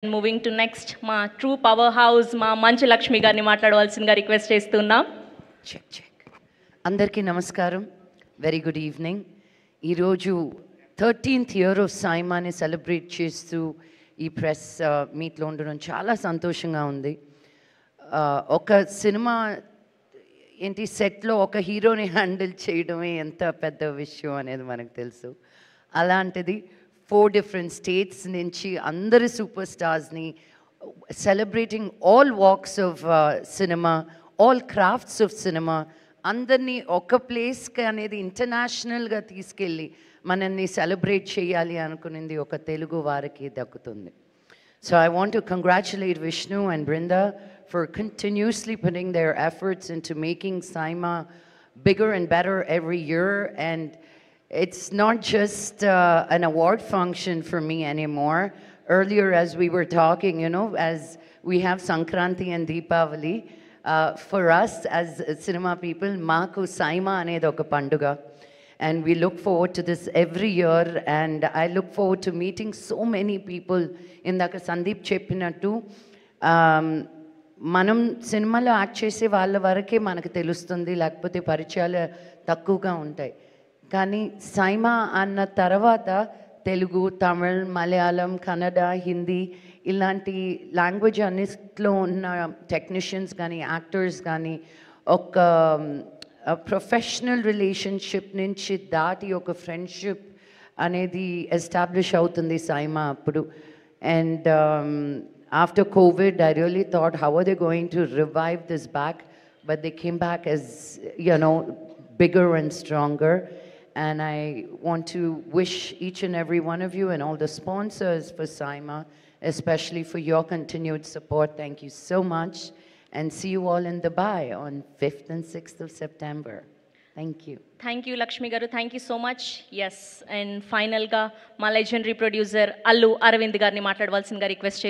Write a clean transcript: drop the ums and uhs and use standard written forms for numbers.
Moving to next మా true power house మా మంచు లక్ష్మి గారిని మాట్లాడవలసిందిగా రిక్వెస్ట్ చేస్తున్నాం. అందరికీ నమస్కారం, వెరీ గుడ్ ఈవినింగ్. ఈరోజు 13th ఇయర్ ఆఫ్ సైమాని సెలబ్రేట్ చేస్తూ ఈ ప్రెస్ మీట్లో ఉండడం చాలా సంతోషంగా ఉంది. ఒక సినిమా ఏంటి సెట్లో ఒక హీరోని హ్యాండిల్ చేయడమే ఎంత పెద్ద విషయం అనేది మనకు తెలుసు. అలాంటిది 4 different states నుంచి అందరి సూపర్ స్టార్స్ని celebrating all walks of cinema, all crafts of cinema అందరినీ ఒక ప్లేస్కి అనేది ఇంటర్నేషనల్గా తీసుకెళ్ళి మనల్ని సెలబ్రేట్ చేయాలి అనుకునేది ఒక తెలుగు వారికి దక్కుతుంది. So I want to congratulate Vishnu and Brinda for continuously putting their efforts into making Saima bigger and better every year, and it's not just an award function for me anymore. Earlier, as we were talking, you know, as we have Sankranti and Deepavali, for us as cinema people, Maaku Saima anedi oka panduga. And we look forward to this every year, and I look forward to meeting so many people. Indaka Sandeep cheppinattu, మనం సినిమాలో act చేసే వాళ్ళ వరకే మనకు తెలుస్తుంది, లేకపోతే పరిచయాలు తక్కువగా ఉంటాయి. కానీ సైమా అన్న తర్వాత తెలుగు, తమిళ్, మలయాళం, కన్నడ, హిందీ ఇలాంటి లాంగ్వేజ్ అన్నిట్లో ఉన్న టెక్నీషియన్స్ కానీ యాక్టర్స్ కానీ ఒక ప్రొఫెషనల్ రిలేషన్షిప్ నుంచి దాటి ఒక ఫ్రెండ్షిప్ అనేది ఎస్టాబ్లిష్ అవుతుంది సైమా అప్పుడు. And after Covid I really thought, how are they going to revive this back? But they came back as, you know, bigger and stronger. And I want to wish each and every one of you and all the sponsors for Saima, especially for your continued support. Thank you so much, and see you all in Dubai on 5th and 6th of September. Thank you. Thank you, Lakshmi garu. Thank you so much. Yes, and final ga మా legendary producer Allu Arvind గారిని మాట్లాడవలసిందిగా request